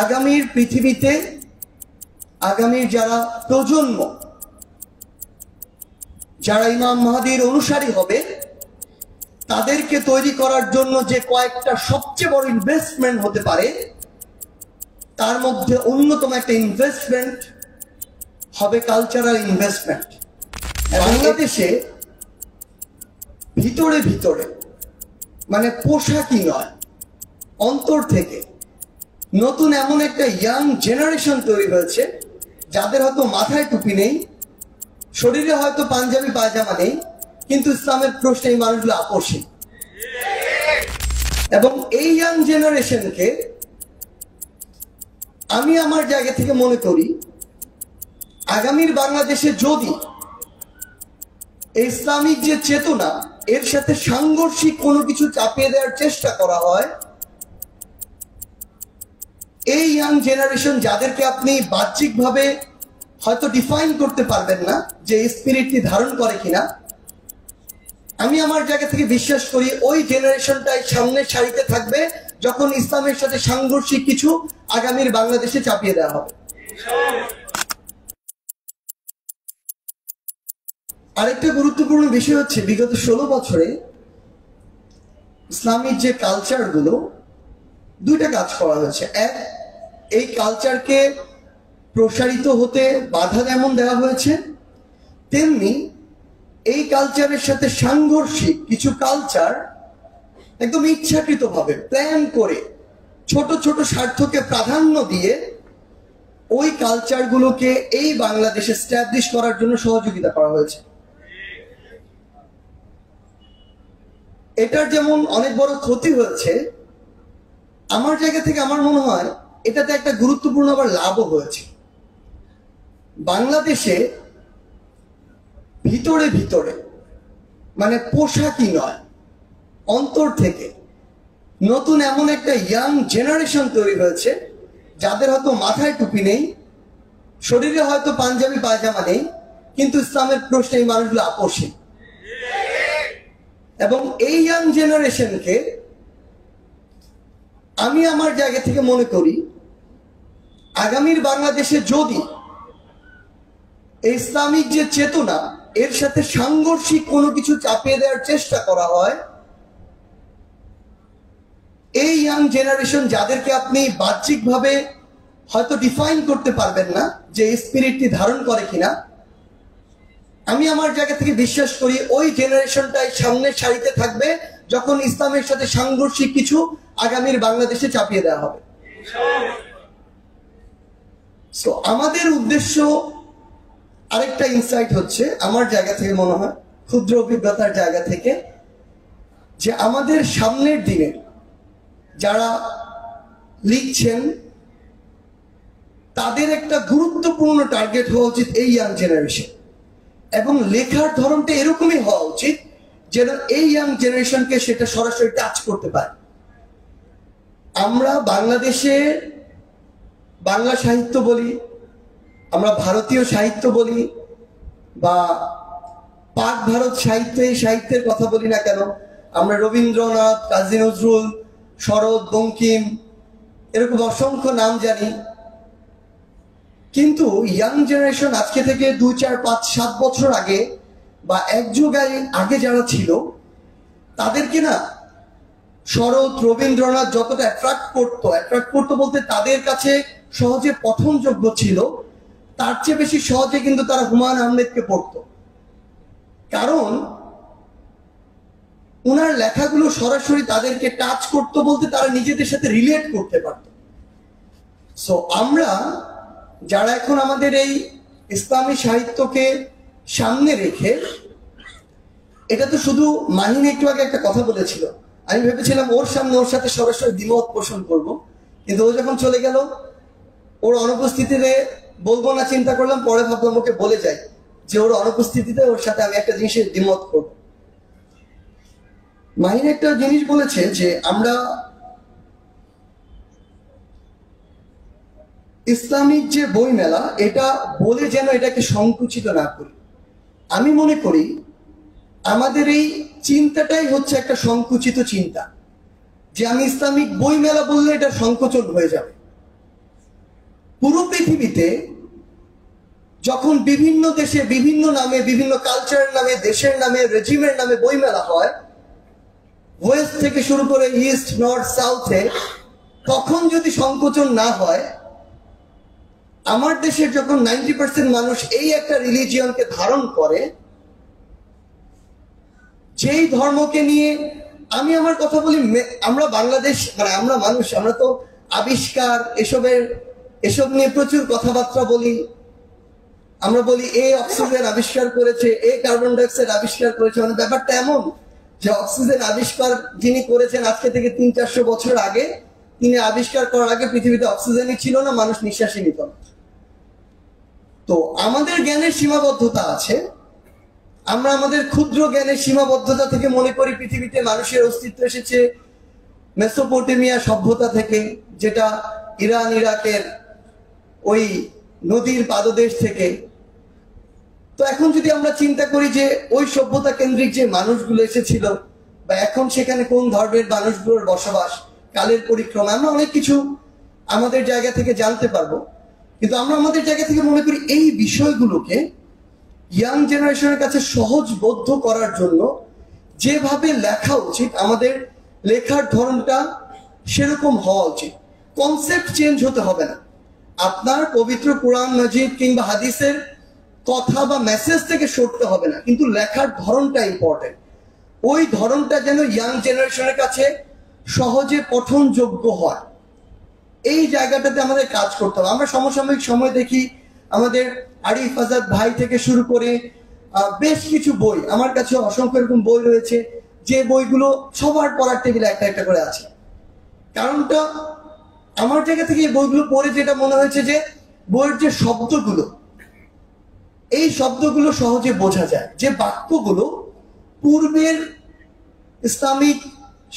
আগামীর পৃথিবীতে আগামীর যারা প্রজন্ম, যারা ইমাম মাহদীর অনুসারী হবে, তাদেরকে তৈরি করার জন্য যে কয়েকটা সবচেয়ে বড় ইনভেস্টমেন্ট হতে পারে, তার মধ্যে অন্যতম একটা ইনভেস্টমেন্ট হবে কালচারাল ইনভেস্টমেন্ট। বাংলাদেশে ভিতরে ভিতরে, মানে পোশাকই নয়, অন্তর থেকে নতুন এমন একটা ইয়াং জেনারেশন তৈরি হয়েছে, যাদের হয়তো মাথায় টুপি নেই, শরীরে হয়তো পাঞ্জাবি পায়জামা নেই, কিন্তু ইসলামের প্রশ্নে এই মানুষগুলো আপোষহীন। এবং এই ইয়াং জেনারেশনকে আমি আমার জায়গা থেকে মনে করি, আগামীর বাংলাদেশে যদি ইসলামিক যে চেতনা, এর সাথে সাংঘর্ষিক কোনো কিছু চাপিয়ে দেওয়ার চেষ্টা করা হয়, এই ইয়াং জেনারেশন, যাদেরকে আপনি বাহ্যিকভাবে হয়তো ডিফাইন করতে পারবেন না যে স্পিরিটটি ধারণ করে কিনা, আমি আমার জায়গা থেকে বিশ্বাস করি ওই জেনারেশনটাই সামনের সারিতে থাকবে যখন ইসলামের সাথে সাংঘর্ষিক কিছু আগামীর বাংলাদেশে চাপিয়ে দেওয়া হবে। আরেকটা গুরুত্বপূর্ণ বিষয় হচ্ছে, বিগত 16 বছরে ইসলামিক যে কালচারগুলো, দুইটা কাজ করা হয়েছে। এক, এই কালচারকে প্রসারিত হতে বাধা যেমন দেওয়া হয়েছে, তেমনি এই কালচারের সাথে সাংঘর্ষিক কিছু কালচার একদম ইচ্ছাকৃতভাবে প্ল্যান করে ছোট ছোট স্বার্থকে প্রাধান্য দিয়ে ওই কালচারগুলোকে এই বাংলাদেশে এস্টাবলিশ করার জন্য সহযোগিতা করা হয়েছে। এটার যেমন অনেক বড় ক্ষতি হয়েছে, আমার জায়গা থেকে আমার মনে হয় এটাতে একটা গুরুত্বপূর্ণ আবার লাভও হয়েছে। বাংলাদেশে ভিতরে ভিতরে, মানে পোশাকই নয়, অন্তর থেকে নতুন এমন একটা ইয়াং জেনারেশন তৈরি হয়েছে, যাদের হয়তো মাথায় টুপি নেই, শরীরে হয়তো পাঞ্জাবি পায়জামা নেই, কিন্তু ইসলামের প্রশ্নে এই মানুষগুলো আপোষহীন। এবং এই ইয়াং জেনারেশনকে আমি আমার জায়গা থেকে মনে করি, আগামীর বাংলাদেশে যদি ইসলামিক যে চেতনা, এর সাথে সাংঘর্ষিক কোনো কিছু চাপিয়ে দেওয়ার চেষ্টা করা হয়, এই ইয়াং জেনারেশন, যাদেরকে আপনি বাহ্যিকভাবে হয়তো ডিফাইন করতে পারবেন না যে স্পিরিটটি ধারণ করে কিনা, আমি আমার জায়গা থেকে বিশ্বাস করি ওই জেনারেশনটাই সামনের সারিতে থাকবে যখন ইসলামের সাথে সাংঘর্ষিক কিছু আগামীর বাংলাদেশে চাপিয়ে দেওয়া হবে। সো আমাদের উদ্দেশ্য, আরেকটা ইনসাইট হচ্ছে আমার জায়গা থেকে মনে হয়, ক্ষুদ্র অভিজ্ঞতার জায়গা থেকে, যে আমাদের সামনের দিনে যারা লিখছেন, তাদের একটা গুরুত্বপূর্ণ টার্গেট হওয়া উচিত এই ইয়াং জেনারেশন, এবং লেখার ধরনটা এরকমই হওয়া উচিত যেন এই ইয়াং জেনারেশনকে সেটা সরাসরি টাচ করতে পারে। আমরা বাংলাদেশে বাংলা সাহিত্য বলি, আমরা ভারতীয় সাহিত্য বলি, বা পাক ভারত সাহিত্য, এই সাহিত্যের কথা বলি না কেন, আমরা রবীন্দ্রনাথ, কাজী নজরুল, শরৎ, বঙ্কিম, এরকম অসংখ্য নাম জানি, কিন্তু ইয়াং জেনারেশন আজকে থেকে 2, 4, 5, 7 বছর আগে বা এক যুগ আগে যারা ছিল, তাদেরকে না শরৎ, রবীন্দ্রনাথ যতটা অ্যাট্রাক্ট করতো বলতে তাদের কাছে সহজে পঠনযোগ্য ছিল, তার চেয়ে বেশি সহজে কিন্তু তারা হুমায়ুন আহমেদকে পড়তো, কারণ উনার লেখাগুলো সরাসরি তাদেরকে টাচ করতো, বলতে তারা নিজেদের সাথে রিলেট করতে পারত। সো আমরা যারা এখন আমাদের এই ইসলামী সাহিত্যকে সামনে রেখে, এটা তো শুধু মাহিন একটু আগে একটা কথা বলেছিল, আমি ভেবেছিলাম ওর সামনে ওর সাথে সরাসরি দ্বিমত পোষণ করব, কিন্তু ও যখন চলে গেল, ওর অনুপস্থিতিতে বলবো না চিন্তা করলাম, পরে ভাবলাম ওকে বলে যাই যে ওর অনুপস্থিতিতে ওর সাথে আমি একটা জিনিসের দ্বিমত করব। মাহিন একটা জিনিস বলেছে যে আমরা ইসলামিক যে বই মেলা, এটা বলে যেন এটাকে সংকুচিত না করি। আমি মনে করি আমাদের এই চিন্তাটাই হচ্ছে একটা সংকুচিত চিন্তা, যে আমি ইসলামিক বই মেলা বললে এটা সংকোচন হয়ে যাবে। পুরো পৃথিবীতে যখন বিভিন্ন দেশে বিভিন্ন নামে, বিভিন্ন কালচারের নামে, দেশের নামে, রেজিমের নামে বইমেলা হয়, ওয়েস্ট থেকে শুরু করে ইস্ট, নর্থ, সাউথে, তখন যদি সংকোচন না হয়, আমার দেশের যখন 90% মানুষ এই একটা রিলিজিয়নকে ধারণ করে, যেই ধর্মকে নিয়ে আমি আমার কথা বলি, আমরা বাংলাদেশ, মানে আমরা মানুষ, আমরা তো আবিষ্কার এসব নিয়ে প্রচুর কথাবার্তা বলি। আমরা বলি এ অক্সিজেন আবিষ্কার করেছে, এ কার্বন ডাইঅক্সাইড আবিষ্কার করেছে। মানে ব্যাপারটা এমন যে অক্সিজেন আবিষ্কার যিনি করেছেন আজকে থেকে 300-400 বছর আগে, তিনি আবিষ্কার করার আগে পৃথিবীতে অক্সিজেনই ছিল না, মানুষ নিঃশ্বাসই নিত না। তো আমাদের জ্ঞানের সীমাবদ্ধতা আছে। আমরা আমাদের ক্ষুদ্র জ্ঞানের সীমাবদ্ধতা থেকে মনে করি পৃথিবীতে মানুষের অস্তিত্ব এসেছে মেসোপটেমিয়া সভ্যতা থেকে, যেটা ইরান ইরাকের ওই নদীর পাদদেশ থেকে। তো এখন যদি আমরা চিন্তা করি যে ওই সভ্যতা কেন্দ্রিক যে মানুষগুলো এসেছিল, বা এখন সেখানে কোন ধর্মের মানুষগুলোর বসবাস, কালের পরিক্রমা, আমরা অনেক কিছু আমাদের জায়গা থেকে জানতে পারবো। কিন্তু আমরা আমাদের জায়গা থেকে মনে করি এই বিষয়গুলোকে ইয়াং জেনারেশনের কাছে সহজবোধ্য করার জন্য যেভাবে লেখা উচিত, আমাদের লেখার ধরনটা সেরকম হওয়া উচিত। কনসেপ্ট চেঞ্জ হতে হবে না। আপনার পবিত্র কোরআন মাজিদ কিংবা হাদিসের কথা বা মেসেজ থেকে সরতে হবে না, কিন্তু লেখার ধরনটা ইম্পর্টেন্ট। ওই ধরনটা যেন ইয়াং জেনারেশনের কাছে সহজে পঠনযোগ্য হয়, এই জায়গাটাতে আমাদের কাজ করতে হবে। আমরা সমসাময়িক সময় দেখি আমাদের আরিফ আজাদ ভাই থেকে শুরু করে বেশ কিছু বই, আমার কাছে অসংখ্য এরকম বই রয়েছে যে বইগুলো সবার পড়ার টেবিলে একটা একটা করে আছে। কারণটা আমার জায়গা থেকে এই বইগুলো পড়ে যেটা মনে হয়েছে যে বইয়ের যে শব্দগুলো, এই শব্দগুলো সহজে বোঝা যায়। যে বাক্যগুলো পূর্বের ইসলামিক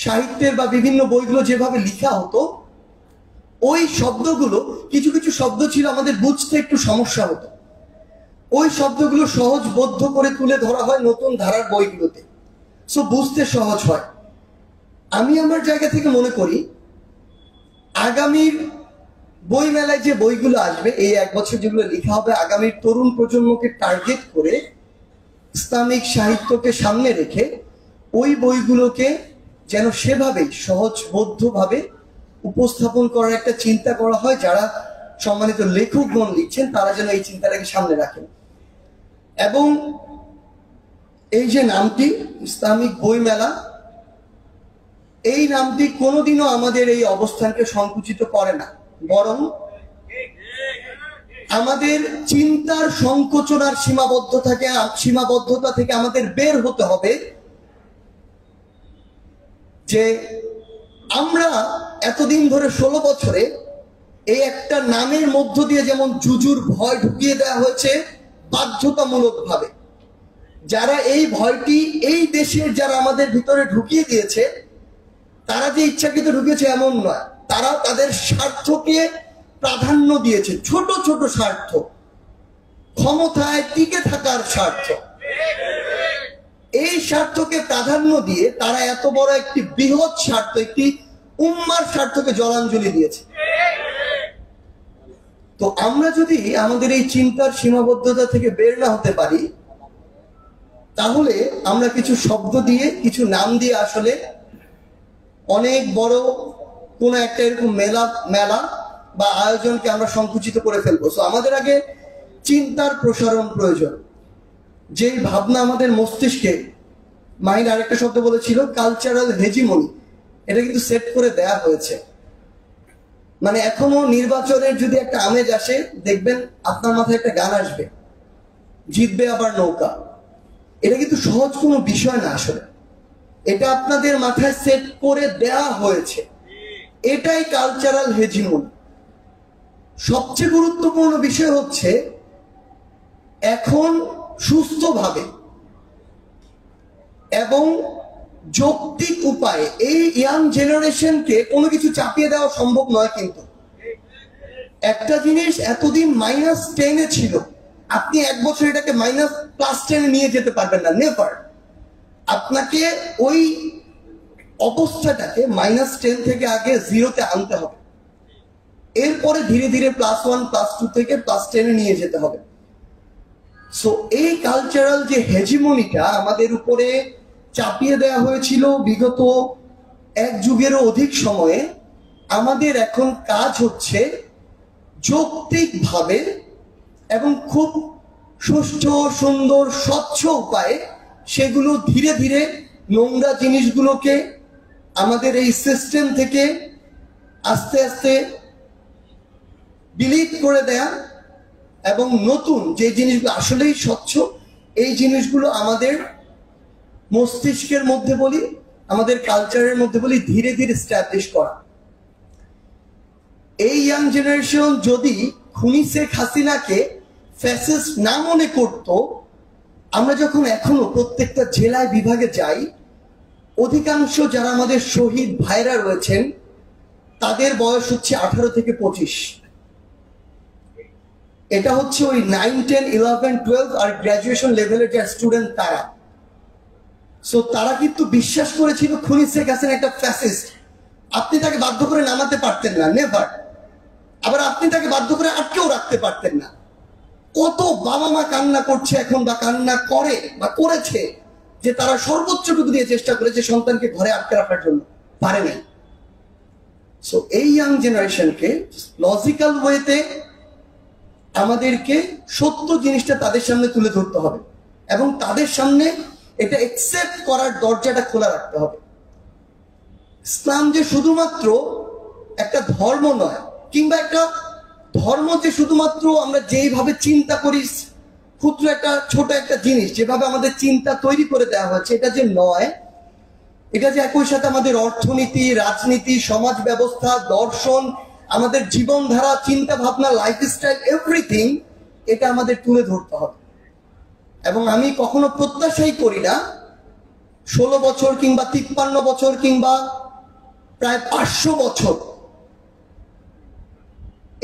সাহিত্যের বা বিভিন্ন বইগুলো যেভাবে লেখা হতো, ওই শব্দগুলো, কিছু কিছু শব্দ ছিল আমাদের বুঝতে একটু সমস্যা হতো, ওই শব্দগুলো সহজবোধ্য করে তুলে ধরা হয় নতুন ধারার বইগুলোতে, সো বুঝতে সহজ হয়। আমি আমার জায়গা থেকে মনে করি আগামীর বই মেলায় যে বইগুলো আসবে, এই 1 বছর যেগুলো লেখা হবে, আগামীর তরুণ প্রজন্মকে টার্গেট করে ইসলামিক সাহিত্যকে সামনে রেখে ওই বইগুলোকে যেন সেভাবেই সহজবোধ্যভাবে উপস্থাপন করার একটা চিন্তা করা হয়। যারা সম্মানিত লেখকগণ লিখছেন তারা যেন এই চিন্তাটাকে সামনে রাখেন। এবং এই যে নামটি ইসলামিক বই মেলা, এই নামটি কোনোদিনও আমাদের এই অবস্থানকে সংকুচিত করে না, বরং আমাদের চিন্তার সংকোচন আর সীমাবদ্ধতা থেকে আমাদের বের হতে হবে। যে আমরা এতদিন ধরে 16 বছরে এই একটা নামের মধ্য দিয়ে যেমন জুজুর ভয় ঢুকিয়ে দেওয়া হয়েছে বাধ্যতামূলক ভাবে, যারা এই ভয়টি এই দেশের যারা আমাদের ভিতরে ঢুকিয়ে দিয়েছে, তারা যে ইচ্ছাকৃত ঢুকেছে এমন নয়, তারা তাদের স্বার্থকে প্রাধান্য দিয়েছে। ছোট ছোট স্বার্থ, ক্ষমতায় টিকে থাকার স্বার্থ, এই স্বার্থকে প্রাধান্য দিয়ে তারা এত বড় একটি বৃহৎ স্বার্থ, একটি উম্মার স্বার্থকে জলাঞ্জলি দিয়েছে। তো আমরা যদি আমাদের এই চিন্তার সীমাবদ্ধতা থেকে বের না হতে পারি, তাহলে আমরা কিছু শব্দ দিয়ে, কিছু নাম দিয়ে আসলে অনেক বড় কোন একটা এরকম মেলা বা আয়োজনকে আমরা সংকুচিত করে ফেলবো। সো আমাদের আগে চিন্তার প্রসারণ প্রয়োজন। যেই ভাবনা আমাদের মস্তিষ্কে, মাহিন আরেকটা শব্দ বলেছিল কালচারাল হেজিমনি, এটা কিন্তু সেট করে দেয়া হয়েছে। মানে এখনো নির্বাচনের যদি একটা আমেজ আসে, দেখবেন আপনার মাথায় একটা গান আসবে, জিতবে আবার নৌকা। এটা কিন্তু সহজ কোনো বিষয় না আসলে, এটা আপনাদের মাথায় সেট করে দেয়া হয়েছে। এটাই কালচারাল হেজিমনি। সবচেয়ে গুরুত্বপূর্ণ বিষয় হচ্ছে এখন সুস্থভাবে এবং যৌক্তিক উপায়ে এই ইয়াং জেনারেশনকে কোনো কিছু চাপিয়ে দেওয়া সম্ভব নয়। কিন্তু একটা জিনিস এতদিন -10-এ ছিল, আপনি 1 বছর এটাকে +10-এ নিয়ে যেতে পারবেন না, নেভার। আপনাকে ওই অবস্থাটাকে -10 থেকে আগে 0-তে আনতে হবে। এরপরে ধীরে ধীরে +1 +2 থেকে +10 নিয়ে যেতে হবে। সো এই কালচারাল যে হেজিমনিটা আমাদের উপরে চাপিয়ে দেওয়া হয়েছিল বিগত এক যুগেরও অধিক সময়ে, আমাদের এখন কাজ হচ্ছে যৌক্তিকভাবে এবং খুব সুষ্ঠু, সুন্দর, স্বচ্ছ উপায়ে সেগুলো ধীরে ধীরে নোংরা জিনিসগুলোকে আমাদের এই সিস্টেম থেকে আস্তে আস্তে ডিলিট করে দেয়া এবং নতুন যে জিনিসগুলো আসলেই স্বচ্ছ এই জিনিসগুলো আমাদের মস্তিষ্কের মধ্যে বলি, আমাদের কালচারের মধ্যে বলি, ধীরে ধীরে স্ট্যাবলিশ করা। এই ইয়াং জেনারেশন যদি খুনি শেখ হাসিনাকে ফ্যাসিস্ট না মনে করত, আমরা যখন এখনো প্রত্যেকটা জেলায় বিভাগে যাই, অধিকাংশ যারা আমাদের শহীদ ভাইরা রয়েছেন তাদের বয়স হচ্ছে 18 থেকে 25। এটা হচ্ছে ওই 9, 10, 11, 12 আর গ্রাজুয়েশন লেভেলের যে স্টুডেন্ট তারা। সো তারা কিন্তু বিশ্বাস করেছিল খুনি শেখ হাসিনা একটা ফ্যাসিস্ট। আপনি তাকে বাধ্য করে নামাতে পারতেন না, নেভার। আবার আপনি তাকে বাধ্য করে আটকেও রাখতে পারতেন না। কত বাবা মা কান্না করছে এখন, বা কান্না করে বা করেছে, যে তারা সর্বোচ্চটুকু দিয়ে চেষ্টা করেছে সন্তানকে ঘরে আটকে রাখার জন্য, পারে নাই। সো এই ইয়াং জেনারেশনকে লজিক্যাল ওয়েতে আমাদেরকে সত্য জিনিসটা তাদের সামনে তুলে ধরতে হবে এবং তাদের সামনে এটা একসেপ্ট করার দরজাটা খোলা রাখতে হবে। ইসলাম যে শুধুমাত্র একটা ধর্ম নয়, কিংবা একটা ধর্ম যে শুধুমাত্র আমরা যেইভাবে চিন্তা করি, ক্ষুদ্র একটা ছোট একটা জিনিস যেভাবে আমাদের চিন্তা তৈরি করে দেওয়া হয়েছে, এটা যে নয়। এটা যে একই সাথে আমাদের অর্থনীতি, রাজনীতি, সমাজ ব্যবস্থা, দর্শন, আমাদের জীবনধারা, চিন্তা ভাবনা, লাইফস্টাইল, এভরিথিং এটা আমাদের তুলে ধরতে হবে। এবং আমি কখনো প্রত্যাশাই করি না 16 বছর কিংবা 53 বছর কিংবা প্রায় 500 বছর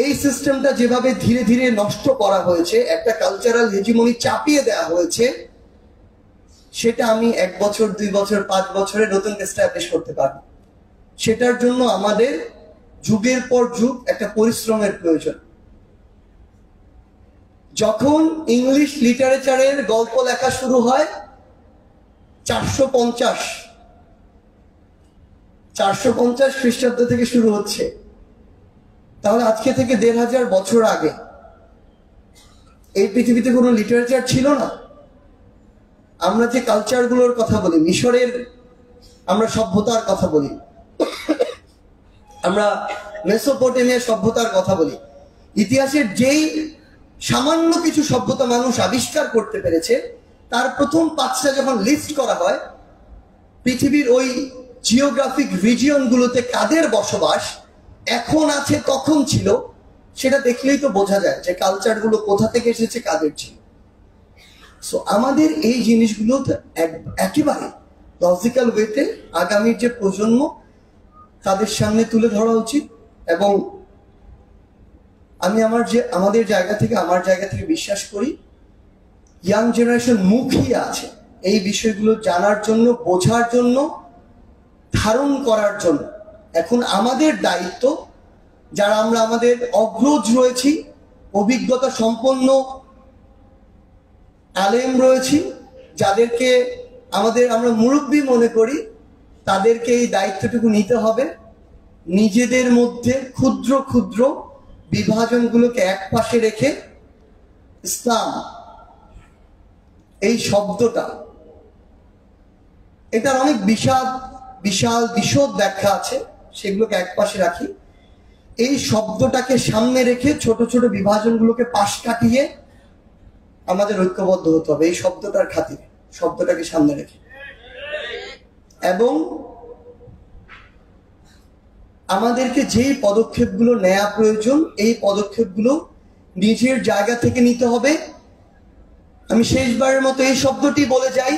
এই সিস্টেমটা যেভাবে ধীরে ধীরে নষ্ট করা হয়েছে, একটা কালচারাল হেজিমনি চাপিয়ে দেওয়া হয়েছে, সেটা আমি 1 বছর, 2 বছর, 5 বছরে নতুন এস্টাবলিশ করতে পারবো। সেটার জন্য আমাদের যুগের পর যুগ একটা পরিশ্রমের প্রয়োজন। যখন ইংলিশ লিটারেচারের গল্প লেখা শুরু হয় 450 খ্রিস্টাব্দ থেকে শুরু হচ্ছে, তাহলে আজকে থেকে 1500 বছর আগে এই পৃথিবীতে কোনো লিটারেচার ছিল না। আমরা যে কালচারগুলোর কথা বলি, মিশরের আমরা সভ্যতার কথা বলি, আমরা মেসোপটেমিয়ার সভ্যতার কথা বলি, ইতিহাসের যেই সামান্য কিছু সভ্যতা মানুষ আবিষ্কার করতে পেরেছে তার প্রথম 5টা যখন লিস্ট করা হয়, পৃথিবীর ওই জিওগ্রাফিক রিজিয়নগুলোতে কাদের বসবাস এখন আছে তখন ছিল, সেটা দেখলেই তো বোঝা যায় যে কালচারগুলো কোথা থেকে এসেছে, কাদের ছিল। সো আমাদের এই জিনিসগুলো একেবারে লজিক্যাল ওয়েতে আগামীর যে প্রজন্ম তাদের সামনে তুলে ধরা উচিত। এবং আমি আমার জায়গা থেকে বিশ্বাস করি ইয়াং জেনারেশন মুখিয়ে আছে এই বিষয়গুলো জানার জন্য, বোঝার জন্য, ধারণ করার জন্য। এখন আমাদের দায়িত্ব, যারা আমরা আমাদের অগ্রজ রয়েছি, অভিজ্ঞতা সম্পন্ন আলেম রয়েছি, যাদেরকে আমরা মুরব্বী মনে করি, তাদেরকে এই দায়িত্বটুকু নিতে হবে। নিজেদের মধ্যে ক্ষুদ্র ক্ষুদ্র বিভাজনগুলোকে একপাশে রেখে ইসলাম এই শব্দটা, এটার অনেক বিশদ ব্যাখ্যা আছে, সেগুলোকে একপাশে রাখি। এই শব্দটাকে সামনে রেখে ছোট ছোট বিভাজনগুলোকে পাশ কাটিয়ে আমাদের ঐক্যবদ্ধ হতে হবে এই শব্দটার খাতিরে, শব্দটাকে সামনে রেখে। এবং আমাদেরকে যেই পদক্ষেপগুলো নেওয়া প্রয়োজন, এই পদক্ষেপগুলো নিজের জায়গা থেকে নিতে হবে। আমি শেষবারের মতো এই শব্দটি বলে যাই,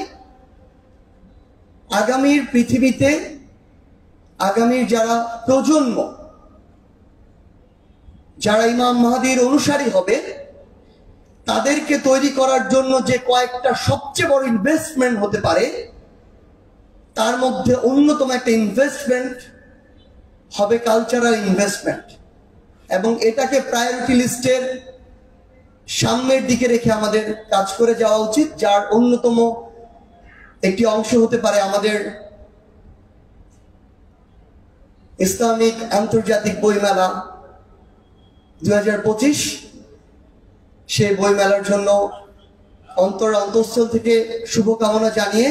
আগামীর পৃথিবীতে আগামীর যারা প্রজন্ম, যারা ইমাম মাহদীর অনুসারী হবে, তাদেরকে তৈরি করার জন্য যে কয়েকটা সবচেয়ে বড় ইনভেস্টমেন্ট হতে পারে, তার মধ্যে অন্যতম একটা ইনভেস্টমেন্ট হবে কালচারাল ইনভেস্টমেন্ট। এবং এটাকে প্রায়োরিটি লিস্টের সামনের দিকে রেখে আমাদের কাজ করে যাওয়া উচিত, যার অন্যতম একটি অংশ হতে পারে আমাদের ইসলামিক আন্তর্জাতিক বইমেলা 2025। সেই বইমেলার জন্য অন্তঃস্থল থেকে শুভকামনা জানিয়ে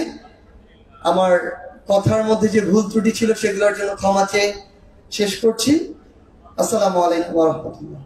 আমার কথার মধ্যে যে ভুল ত্রুটি ছিল সেগুলোর জন্য ক্ষমা চেয়ে শেষ করছি। আসসালামু আলাইকুম ওয়া রাহমাতুল্লাহ।